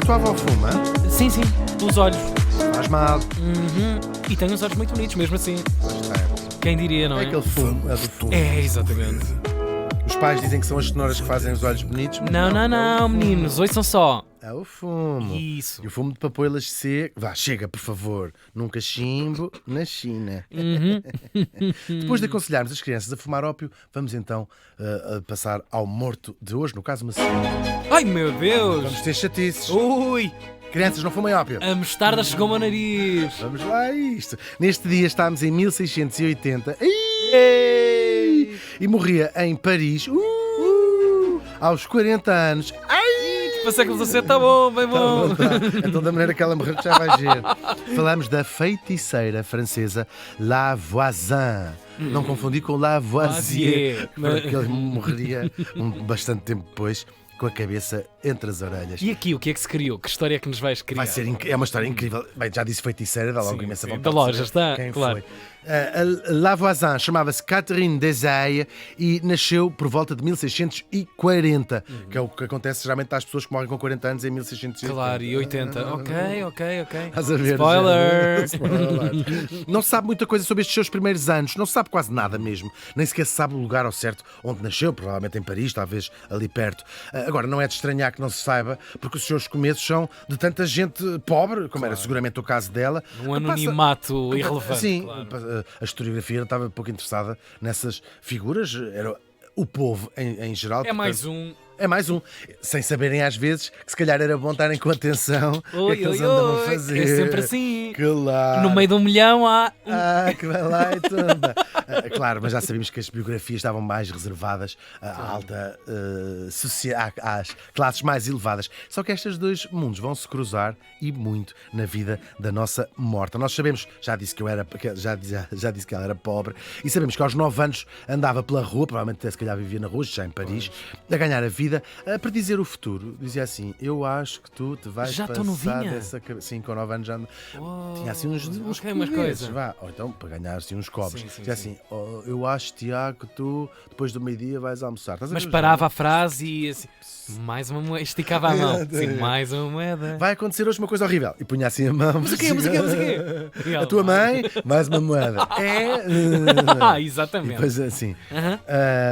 tua avó fuma? Sim, os olhos. Faz mal. E tem uns olhos muito bonitos, mesmo assim. Bastante. Quem diria, não É é? aquele fumo, é do fumo. É, exatamente. Os pais dizem que são as cenouras que fazem os olhos bonitos. Mas Não, meninos, ouçam só. É o fumo. Isso. E o fumo de papoilas seco. Vá, chega, por favor. Nunca chimbo na China. Depois de aconselharmos as crianças a fumar ópio, vamos então a passar ao morto de hoje, no caso uma senhora. Ai, meu Deus. Vamos ter chatices. Ui, Crianças, não fumem ópio. a mostarda chegou ao nariz. Vamos lá a isto. Neste dia estávamos em 1680. Ei! E morria em Paris. Aos 40 anos. Para século XVII está bom, bem bom. Então, da maneira que ela morreu, que já vais ver. Falamos da feiticeira francesa Lavoisin. Não confundi com Lavoisier, porque ele morreria bastante tempo depois, com a cabeça entre as orelhas. E aqui, o que é que se criou? Que história é que nos vais criar? Vai ser é uma história incrível. Bem, já disse feiticeira, dá logo Sim, imensa sim, vontade da de loja saber está, quem claro. foi. A Lavoisin chamava-se Catherine Desailles e nasceu por volta de 1640, que é o que acontece geralmente às pessoas que morrem com 40 anos em 1680. Claro, e 80. Ok. Estás a ver? Spoiler! Spoiler. Não se sabe muita coisa sobre estes seus primeiros anos, não se sabe quase nada mesmo. Nem sequer se sabe o lugar ao certo onde nasceu, provavelmente em Paris, talvez ali perto. Agora, não é de estranhar que não se saiba, porque os seus começos são de tanta gente pobre, como era seguramente o caso dela. Um anonimato irrelevante. Sim, claro. a historiografia estava pouco interessada nessas figuras, era o povo em geral. É mais um. É mais um. Sem saberem às vezes que se calhar era bom estarem com atenção o que é que eles andam a fazer. É sempre assim. Claro. No meio de 1 milhão há Que vai lá e tudo. Claro, mas já sabíamos que as biografias estavam mais reservadas à alta às classes mais elevadas. Só que estes dois mundos vão se cruzar e muito na vida da nossa morta. Nós sabemos, já disse que ela era pobre, e sabemos que aos 9 anos andava pela rua, provavelmente até se calhar vivia na rua, já em Paris, a ganhar a vida, a predizer o futuro. Dizia assim: eu acho que tu te vais Já tão passar novinha? dessa cabeça. Sim, com 9 anos já tinha assim uns umas poderes, coisas. vá. Ou então para ganhar assim uns cobres. Sim, Dizia assim: eu acho, Tiago, que tu depois do meio-dia vais almoçar. Estás a Mas ver? parava a frase e assim, mais uma moeda, esticava a mão. Sim, mais uma moeda. Vai acontecer hoje uma coisa horrível. E punha assim a mão. Mas o quê? A tua mãe, mais uma moeda. Exatamente. Pois assim.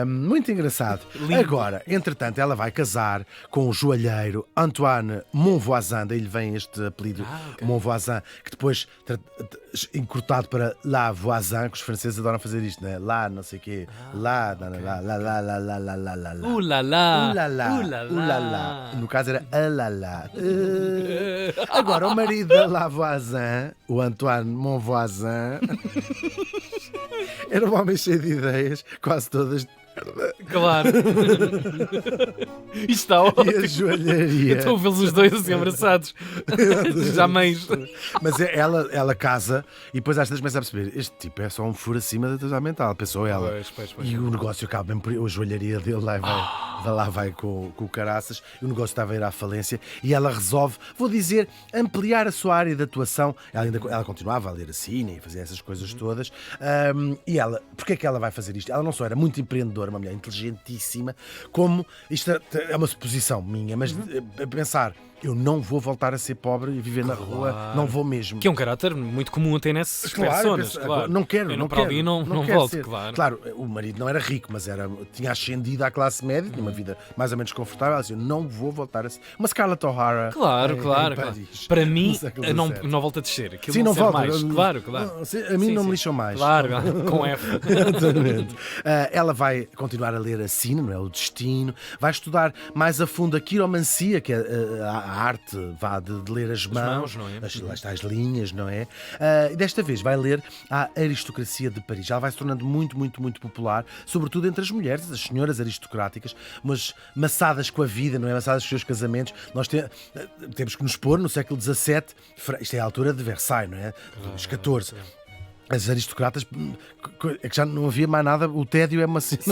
Muito engraçado. Lindo. Agora, entretanto, ela vai casar com o joalheiro Antoine Monvoisin, daí lhe vem este apelido Ok. Monvoisin, que depois encurtado para Lavoisin, que os franceses adoram fazer isto, né? Lá, não sei o quê. Lá, lá, lá, lá, lá, lá, lá, lá, lá, lá, lá. Ulala. Ulala, Ulala. ulala. No caso era alalá. Agora, o marido da Lavoisin, o Antoine Monvoisin, era um homem cheio de ideias, quase todas. Claro. Isto está E a ótimo. joalharia. Estou a vê-los os dois assim abraçados. Já mães. Mas ela casa e depois às vezes começa a perceber: este tipo é só um furo acima da atualidade mental, pensou ela. Pois. E o negócio acaba bem por aí. A joalharia dele vai com o caraças. E o negócio estava a ir à falência. E ela resolve, vou dizer, ampliar a sua área de atuação. Ela continuava a ler a cine e fazer essas coisas todas. E ela, porquê é que ela vai fazer isto? Ela não só era muito empreendedora, uma mulher inteligentíssima, como isto é uma suposição minha, mas a pensar: eu não vou voltar a ser pobre e viver na rua, não vou mesmo. Que é um caráter muito comum até nessas personas. Claro. Não quero, Eu não para quero. ali não quero volto, ser. claro. Claro, o marido não era rico, mas tinha ascendido à classe média, tinha uma vida mais ou menos confortável. Ela dizia: não vou voltar a ser. Uma Scarlett O'Hara. Claro. Paris, Para no mim, século não XVII. volta a descer. Aquilo Sim, não ser volta. mais. Claro. A mim Sim, não sim. me lixam mais. Claro, com F. Exatamente. Ela vai continuar a ler a sina, não é? O destino. Vai estudar mais a fundo a quiromancia, que é a arte de ler as mãos, não é? as linhas, não é? E desta vez vai ler a aristocracia de Paris. Ela vai se tornando muito, muito, muito popular, sobretudo entre as mulheres, as senhoras aristocráticas, mas maçadas com a vida, não é? Maçadas com os seus casamentos. Nós temos que nos pôr no século XVII, isto é a altura de Versailles, não é? Dos 14. As aristocratas, é que já não havia mais nada, o tédio é uma cena,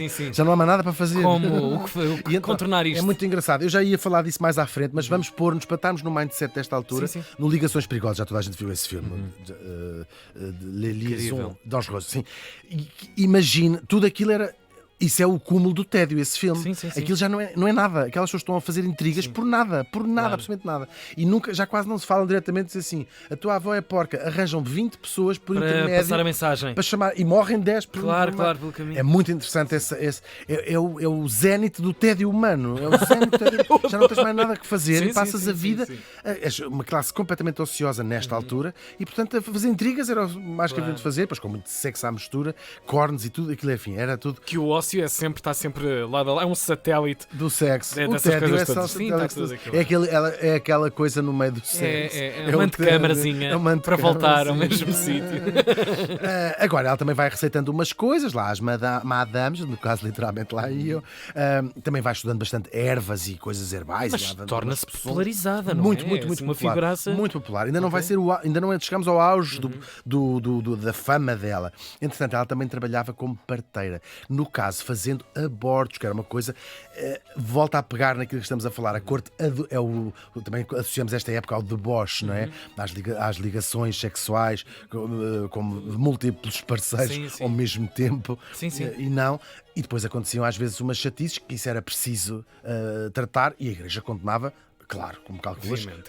Sim. já não há mais nada para fazer. Como o que E então, contornar isto? é muito engraçado. Eu já ia falar disso mais à frente, mas vamos pôr-nos para estarmos no mindset desta altura, Sim. no Ligações Perigosas. Já toda a gente viu esse filme, de Les Liaisons Incrível. Dangereuses. Sim. Imagine, tudo aquilo era isso é o cúmulo do tédio, esse filme. Sim, sim, sim. Aquilo já não é nada. Aquelas pessoas estão a fazer intrigas por nada, Claro. absolutamente nada. E nunca, já quase não se falam diretamente, diz assim, a tua avó é porca, arranjam 20 pessoas por Para intermédio passar a mensagem. para chamar, e morrem 10 por Claro, por- claro, pelo caminho. É muito interessante é o zénite do tédio humano. É o zénite do tédio. Já não tens mais nada que fazer Sim, e passas sim, a sim, vida. sim, sim. És uma classe completamente ociosa nesta altura e, portanto, a fazer intrigas era o mais que haviam de fazer, depois com muito sexo à mistura, cornos e tudo, aquilo, enfim, era tudo Que o ócio está sempre lado a lado. É um satélite. do sexo. O Dessas tédio coisas é só todas. Sim, está tudo aquilo. é aquela coisa no meio do sexo. É o uma tédio, antecâmarazinha é uma para voltar ao antecâmarazinha. mesmo sítio. Agora, ela também vai receitando umas coisas, lá as madames, no caso literalmente lá iam. Também vai estudando bastante ervas e coisas herbais. Mas e lá dando torna-se umas pessoas. popularizada, não Muito, é? muito, É muito assim uma popular. figuraça. Muito popular. Ainda não vai ser ainda não chegamos ao auge da fama dela. Entretanto, ela também trabalhava como parteira. No caso, fazendo abortos, que era uma coisa. Volta a pegar naquilo que estamos a falar. A corte também associamos esta época ao deboche, não é? Às ligações sexuais com múltiplos parceiros Sim, sim. ao mesmo tempo. Sim, sim. E não. E depois aconteciam às vezes umas chatices que isso era preciso tratar e a Igreja condenava. Claro, como calculas, Obviamente,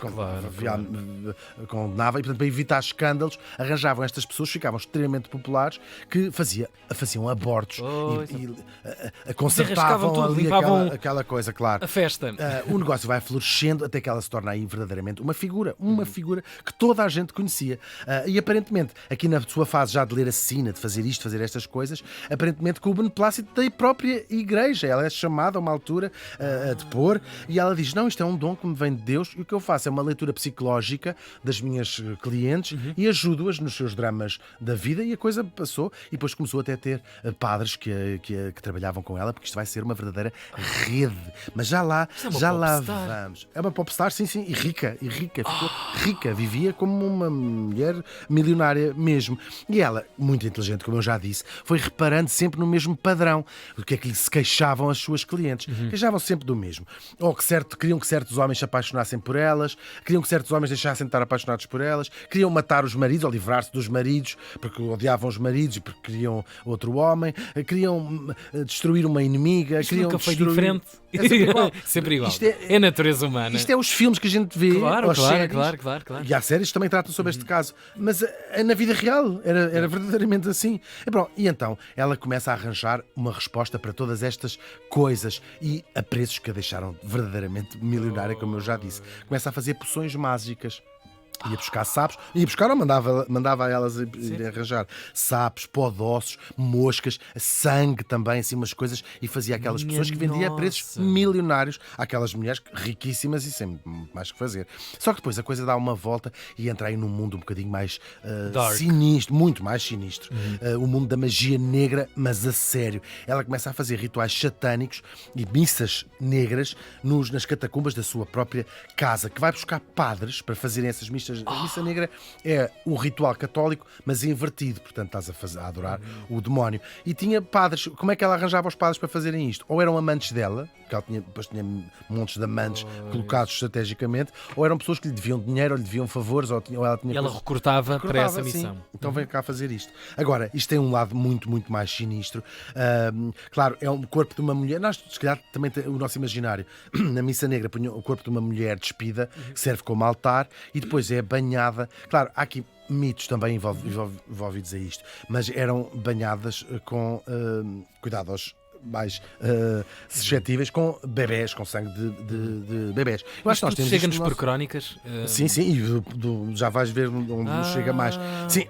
condenava e, portanto, para evitar escândalos, arranjavam estas pessoas, ficavam extremamente populares, que faziam abortos Pois. e consertavam tudo, ali limpavam aquela coisa, claro. A festa. O negócio vai florescendo até que ela se torna aí verdadeiramente uma figura que toda a gente conhecia. E aparentemente, aqui na sua fase já de ler a sina, de fazer isto, fazer estas coisas, aparentemente com o beneplácito da própria Igreja. Ela é chamada a uma altura a depor e ela diz: não, isto é um dom que me vem de Deus e o que eu faço é uma leitura psicológica das minhas clientes e ajudo-as nos seus dramas da vida, e a coisa passou e depois começou até a ter padres que trabalhavam com ela, porque isto vai ser uma verdadeira rede. Mas já lá popstar. vamos. É uma popstar, sim, e rica, ficou rica, vivia como uma mulher milionária mesmo. E ela, muito inteligente, como eu já disse, foi reparando sempre no mesmo padrão, do que é que lhe se queixavam as suas clientes. Queixavam sempre do mesmo. Ou queriam que certos homens se apaixonassem por elas, queriam que certos homens deixassem de estar apaixonados por elas, queriam matar os maridos ou livrar-se dos maridos, porque odiavam os maridos e porque queriam outro homem, queriam destruir uma inimiga, Isto queriam nunca foi destruir... diferente. É sempre igual. Sempre igual. Isto É a natureza humana. Isto é os filmes que a gente vê, Claro, as claro, séries, claro. e há séries que também tratam sobre este caso, mas na vida real era verdadeiramente assim. E então ela começa a arranjar uma resposta para todas estas coisas e a preços que a deixaram verdadeiramente milionária, como eu já disse. Começa a fazer poções mágicas. Ia buscar sapos, ia buscar ou mandava a elas ir arranjar sapos, pó de ossos, moscas, sangue também, assim umas coisas, e fazia aquelas Minha pessoas que vendia a preços nossa. milionários àquelas mulheres riquíssimas e sem muito mais que fazer. Só que depois a coisa dá uma volta e entra aí num mundo um bocadinho mais Dark. sinistro, muito mais sinistro. O mundo da magia negra, mas a sério. Ela começa a fazer rituais satânicos e missas negras nas catacumbas da sua própria casa, que vai buscar padres para fazerem essas missas. A missa negra é o ritual católico, mas invertido, portanto estás a adorar o demónio. E tinha padres. Como é que ela arranjava os padres para fazerem isto? Ou eram amantes dela, que ela depois tinha montes de amantes colocados estrategicamente, ou eram pessoas que lhe deviam dinheiro, ou lhe deviam favores, ou ela tinha E ela coisas- recrutava para essa sim. missão. Então vem cá fazer isto. Agora, isto tem um lado muito, muito mais sinistro. Claro, é um corpo de uma mulher. Nós, se calhar, também tem o nosso imaginário. Na Missa Negra, punha o corpo de uma mulher despida, que serve como altar, e depois é banhada. Claro, há aqui mitos também envolvidos a isto, mas eram banhadas com cuidado aos mais suscetíveis, com bebés, com sangue de bebés. Eu acho que nós temos isto Chega-nos no por nosso... crónicas. Sim, e já vais ver onde nos chega mais. Sim.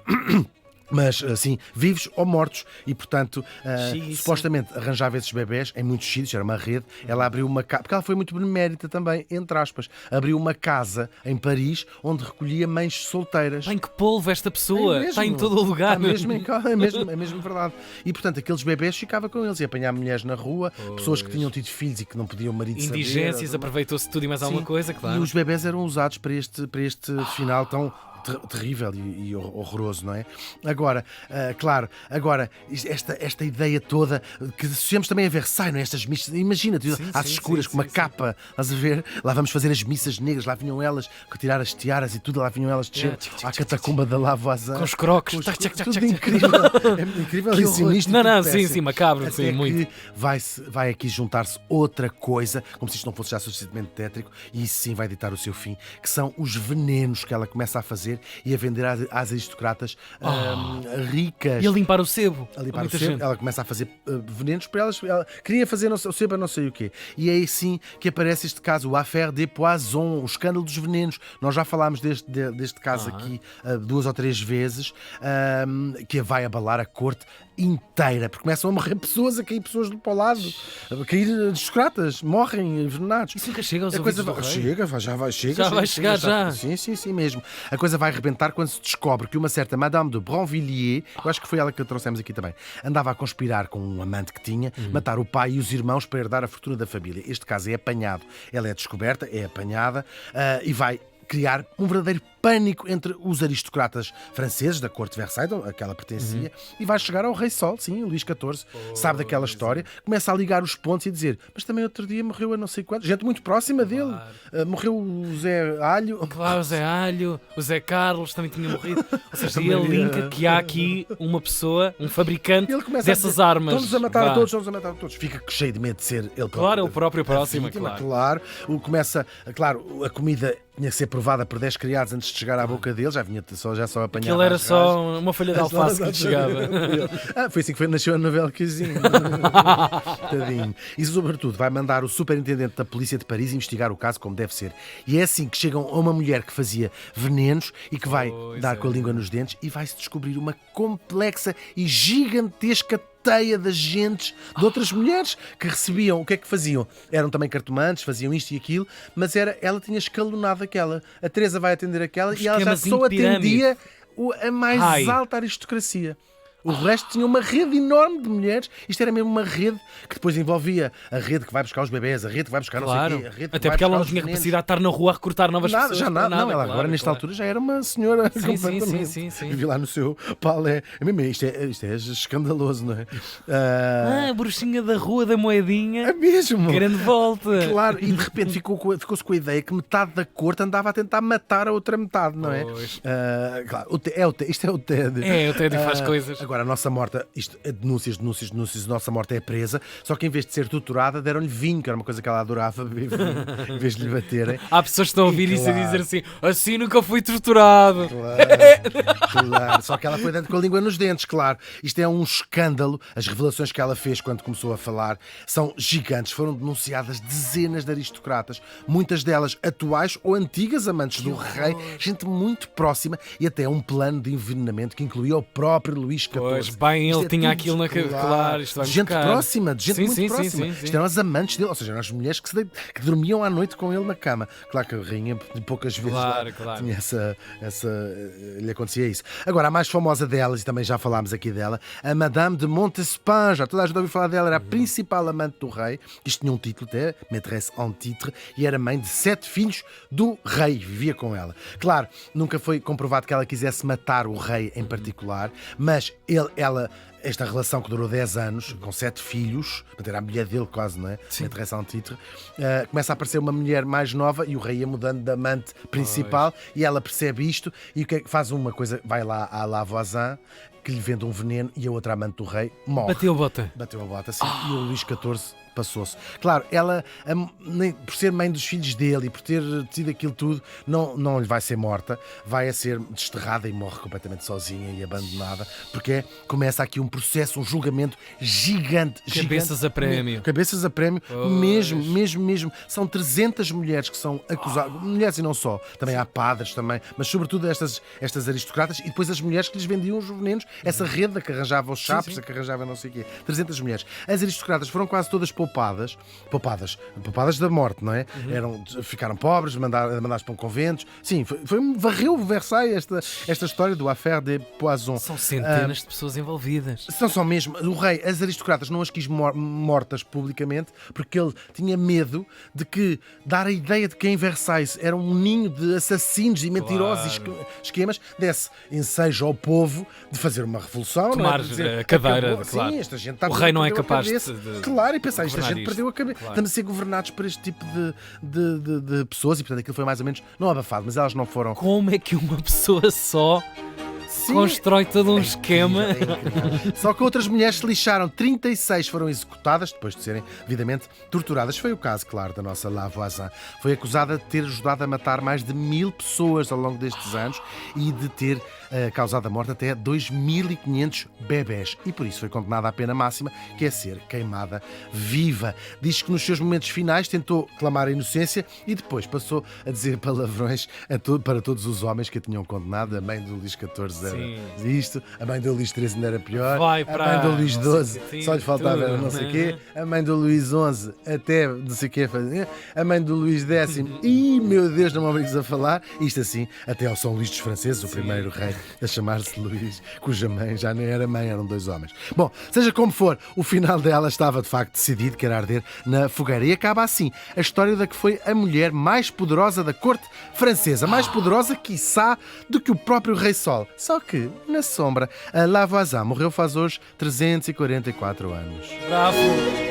Mas, assim, vivos ou mortos. E, portanto, Sim. supostamente arranjava esses bebés em muitos sítios, era uma rede. Ela abriu uma casa, porque ela foi muito benemérita também, entre aspas. Abriu uma casa em Paris, onde recolhia mães solteiras. Bem, que polvo esta pessoa. É mesmo. Está em todo o lugar. É mesmo verdade. E, portanto, aqueles bebés ficava com eles. Ia apanhar mulheres na rua, pessoas que tinham tido filhos e que não podiam marido Indigências, saber. aproveitou-se tudo e mais alguma Sim. coisa, claro. E os bebés eram usados para este final tão terrível e horroroso, não é? Agora, claro, esta ideia toda que associamos também a Versailles, não é? Estas missas, imagina-te, às escuras, com uma capa, estás a ver? Lá vamos fazer as missas negras, lá vinham elas retirar as tiaras e tudo, lá vinham elas descer à catacumba da Lavoisier. Com os croques. Tudo incrível. É incrível e sinistro. Não, sim, macabro, sim, muito. Vai aqui juntar-se outra coisa, como se isto não fosse já suficientemente tétrico, e isso sim vai ditar o seu fim, que são os venenos que ela começa a fazer e a vender às aristocratas ricas. E a limpar o sebo. Ela começa a fazer venenos para elas. Ela queria fazer o sebo a não sei o quê. E é aí sim que aparece este caso, o Affaire des Poisons, o escândalo dos venenos. Nós já falámos deste caso aqui 2 ou 3 vezes, que vai abalar a corte inteira, porque começam a morrer pessoas, a cair pessoas para o lado, a cair aristocratas, morrem envenenados. Isso nunca chega aos ouvidos do rei? Já vai chegar. Sim mesmo. A coisa vai arrebentar quando se descobre que uma certa Madame de Bronvilliers, eu acho que foi ela que a trouxemos aqui também, andava a conspirar com um amante que tinha, matar o pai e os irmãos para herdar a fortuna da família. Este caso é apanhado, ela é descoberta, é apanhada e vai criar um verdadeiro pânico entre os aristocratas franceses da corte de Versailles, a que ela pertencia, e vai chegar ao Rei Sol, sim, o Luís XIV, sabe daquela história, começa a ligar os pontos e dizer, mas também outro dia morreu a não sei quantos, gente muito próxima dele, morreu o Zé Alho. Claro, o Zé Alho, o Zé Carlos também tinha morrido. Ou seja, ele linka que há aqui uma pessoa, um fabricante dessas armas. Estão-nos a matar a todos, Fica cheio de medo de ser ele próprio. Claro, ele próprio próximo, vítima, claro. A comida tinha que ser provada por 10 criados antes de chegar à boca dele, já só apanhava. Aquilo era só uma folha de alface que lhe chegava. Foi assim que nasceu a novela Coisinha. Tadinho. E sobretudo vai mandar o superintendente da polícia de Paris investigar o caso como deve ser. E é assim que chegam a uma mulher que fazia venenos e que vai dar com a língua nos dentes e vai-se descobrir uma complexa e gigantesca teia de agentes de outras mulheres que recebiam, o que é que faziam? Eram também cartomantes, faziam isto e aquilo, mas ela tinha escalonado aquela. A Teresa vai atender aquela e ela já só atendia a mais alta aristocracia. O resto tinha uma rede enorme de mulheres. Isto era mesmo uma rede que depois envolvia a rede que vai buscar os bebés, a rede que vai buscar não sei o quê, a rede que até vai porque ela não buscar tinha os capacidade de estar na rua a recrutar novas pessoas. Não, ela agora nesta altura já era uma senhora completamente. Sim. Vivi lá no seu palé. Isto é escandaloso, não é? A bruxinha da rua da moedinha. É mesmo. Grande volta. Claro, e de repente ficou-se com a ideia que metade da corte andava a tentar matar a outra metade, não é? Claro, isto é o Ted. É, o Ted faz coisas. Agora, a nossa morta, isto é denúncias, a nossa morta é presa, só que em vez de ser torturada, deram-lhe vinho, que era uma coisa que ela adorava beber vinho, em vez de lhe baterem. Há pessoas que estão a ouvir isso e dizer assim nunca fui torturado. Claro. Só que ela foi dando com a língua nos dentes, claro. Isto é um escândalo. As revelações que ela fez quando começou a falar são gigantes. Foram denunciadas dezenas de aristocratas, muitas delas atuais ou antigas amantes do rei, gente muito próxima, e até um plano de envenenamento que incluía o próprio Luís XIV. Pois, bem, ele tinha aquilo na cabeça. Claro, isto vai de gente próxima, de gente muito próxima. Sim. Isto eram as amantes dele, ou seja, eram as mulheres que dormiam à noite com ele na cama. Claro que a rainha poucas vezes tinha lhe acontecia isso. Agora, a mais famosa delas, e também já falámos aqui dela, a Madame de Montespan. Já toda a gente ouviu falar dela, era a principal amante do rei. Isto tinha um título até, Maîtresse en titre, e era mãe de 7 filhos do rei. Vivia com ela. Claro, nunca foi comprovado que ela quisesse matar o rei em particular, mas esta relação que durou 10 anos, com 7 filhos, portanto era a mulher dele quase, não é? Maîtresse en titre, começa a aparecer uma mulher mais nova e o rei ia mudando de amante principal e ela percebe isto e o que é que faz? Uma coisa, vai lá à Lavoisier, que lhe vende um veneno e a outra amante do rei morre. Bateu a bota, sim. E o Luís XIV passou-se. Claro, ela, por ser mãe dos filhos dele e por ter tido aquilo tudo, não lhe vai ser morta, vai a ser desterrada e morre completamente sozinha e abandonada, porque começa aqui um processo, um julgamento gigante. Cabeças a prémio. Cabeças a prémio, mesmo. São 300 mulheres que são acusadas, mulheres e não só, também há padres também, mas sobretudo estas aristocratas e depois as mulheres que lhes vendiam os venenos, essa rede que arranjava os chapos, que arranjava não sei o quê. 300 mulheres. As aristocratas foram quase todas para o poupadas da morte, não é? Ficaram pobres, mandados para um convento. Sim, varreu Versailles esta história do Affaire des Poisons. São centenas de pessoas envolvidas. São mesmo. O rei, as aristocratas não as quis mortas publicamente porque ele tinha medo de que dar a ideia de que em Versailles era um ninho de assassinos e mentirosos e esquemas desse ensejo ao povo de fazer uma revolução. Tomar a cadeira, claro. Sim, esta gente está o rei não é capaz de claro, e pensar, esta gente isto. perdeu a cabeça. Claro. Estamos a ser governados por este tipo de pessoas e, portanto, aquilo foi mais ou menos, não abafado, mas elas não foram. Como é que uma pessoa só constrói todo um esquema? É incrível. Só que outras mulheres se lixaram. 36 foram executadas depois de serem devidamente torturadas. Foi o caso, claro, da nossa Lavoisin. Foi acusada de ter ajudado a matar mais de 1000 pessoas ao longo destes anos e de ter causado a morte até 2500 bebés. E por isso foi condenada à pena máxima, que é ser queimada viva. Diz que nos seus momentos finais tentou clamar a inocência e depois passou a dizer palavrões para todos os homens que a tinham condenado. A mãe do Luís XIV era isto, a mãe do Luís XIII ainda era pior, a mãe do Luís XII só lhe faltava não sei o quê, a mãe do Luís XI até não sei o quê, a mãe do Luís X, e meu Deus, não me obrigues a falar, isto assim, até ao São Luís dos Franceses, o primeiro rei a chamar-se Luís, cuja mãe já nem era mãe, eram 2 homens. Bom, seja como for, o final dela estava de facto decidido, que era arder na fogueira. E acaba assim a história da que foi a mulher mais poderosa da corte francesa, mais poderosa, quiçá, do que o próprio Rei Sol. Só que, na sombra, a Lavoisin morreu faz hoje 344 anos. Bravo!